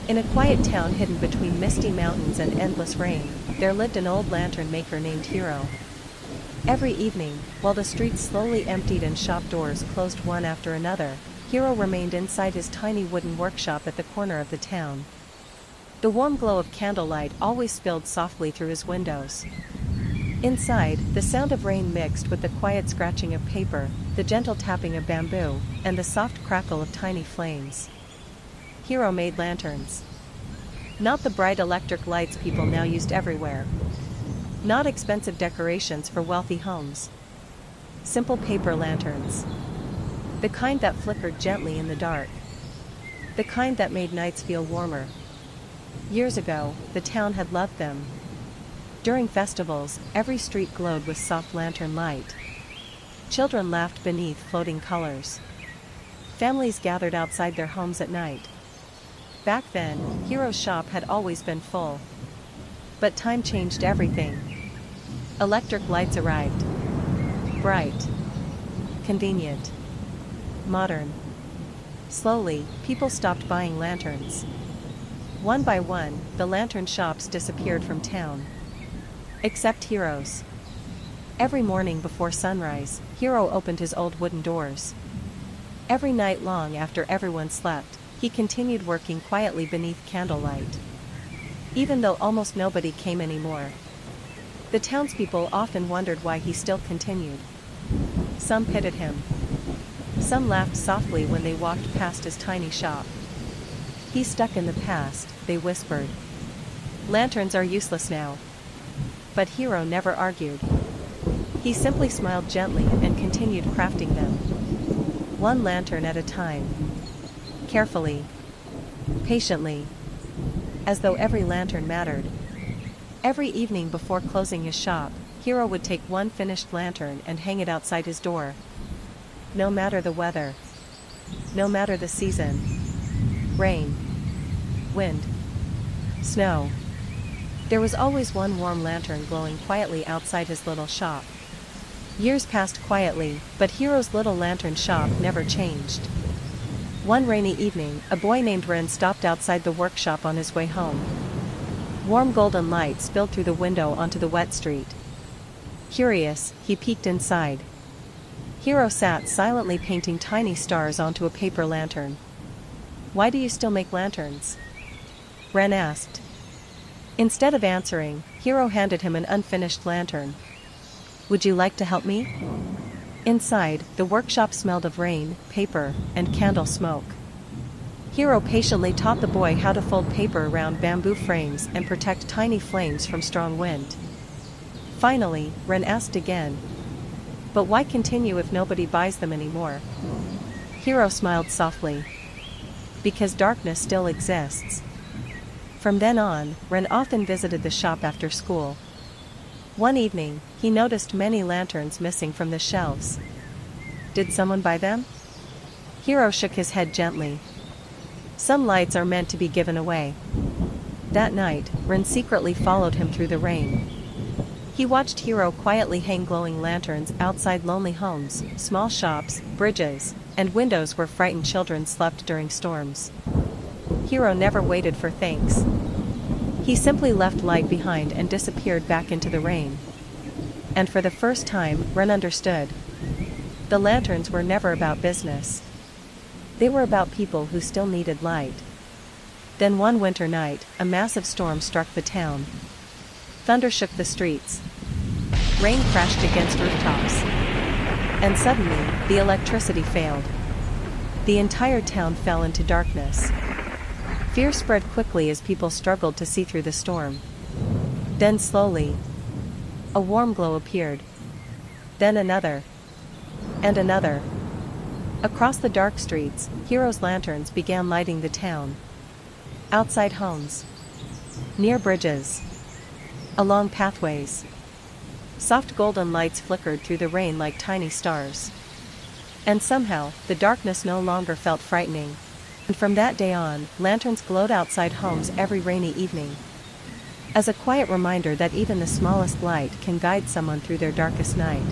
In a quiet town hidden between misty mountains and endless rain, there lived an old lantern maker named Hiro. Every evening, while the streets slowly emptied and shop doors closed one after another, Hiro remained inside his tiny wooden workshop at the corner of the town. The warm glow of candlelight always spilled softly through his windows. Inside, the sound of rain mixed with the quiet scratching of paper, the gentle tapping of bamboo, and the soft crackle of tiny flames. Hiro made lanterns. Not the bright electric lights people now used everywhere. Not expensive decorations for wealthy homes. Simple paper lanterns. The kind that flickered gently in the dark. The kind that made nights feel warmer. Years ago, the town had loved them. During festivals, every street glowed with soft lantern light. Children laughed beneath floating colors. Families gathered outside their homes at night. Back then, Hiro's shop had always been full. But time changed everything. Electric lights arrived. Bright. Convenient. Modern. Slowly, people stopped buying lanterns. One by one, the lantern shops disappeared from town. Except Hiro's. Every morning before sunrise, Hiro opened his old wooden doors. Every night long after everyone slept, he continued working quietly beneath candlelight. Even though almost nobody came anymore. The townspeople often wondered why he still continued. Some pitied him. Some laughed softly when they walked past his tiny shop. He's stuck in the past, they whispered. Lanterns are useless now. But Hiro never argued. He simply smiled gently and continued crafting them. One lantern at a time. Carefully. Patiently. As though every lantern mattered. Every evening before closing his shop, Hiro would take one finished lantern and hang it outside his door. No matter the weather. No matter the season. Rain. Wind. Snow. There was always one warm lantern glowing quietly outside his little shop. Years passed quietly, but Hiro's little lantern shop never changed. One rainy evening, a boy named Ren stopped outside the workshop on his way home. Warm golden light spilled through the window onto the wet street. Curious, he peeked inside. Hiro sat silently painting tiny stars onto a paper lantern. "Why do you still make lanterns?" Ren asked. Instead of answering, Hiro handed him an unfinished lantern. "Would you like to help me?" Inside, the workshop smelled of rain, paper, and candle smoke. Hiro patiently taught the boy how to fold paper around bamboo frames and protect tiny flames from strong wind. Finally, Ren asked again, "But why continue if nobody buys them anymore?" Hiro smiled softly. "Because darkness still exists." From then on, Ren often visited the shop after school. One evening, he noticed many lanterns missing from the shelves. Did someone buy them? Hiro shook his head gently. Some lights are meant to be given away. That night, Ren secretly followed him through the rain. He watched Hiro quietly hang glowing lanterns outside lonely homes, small shops, bridges, and windows where frightened children slept during storms. Hiro never waited for thanks. He simply left light behind and disappeared back into the rain. And for the first time, Ren understood. The lanterns were never about business. They were about people who still needed light. Then one winter night, a massive storm struck the town. Thunder shook the streets. Rain crashed against rooftops. And suddenly, the electricity failed. The entire town fell into darkness. Fear spread quickly as people struggled to see through the storm. Then slowly, a warm glow appeared. Then another. And another. Across the dark streets, Hiro's lanterns began lighting the town. Outside homes. Near bridges. Along pathways. Soft golden lights flickered through the rain like tiny stars. And somehow, the darkness no longer felt frightening. And from that day on, lanterns glowed outside homes every rainy evening. As a quiet reminder that even the smallest light can guide someone through their darkest night.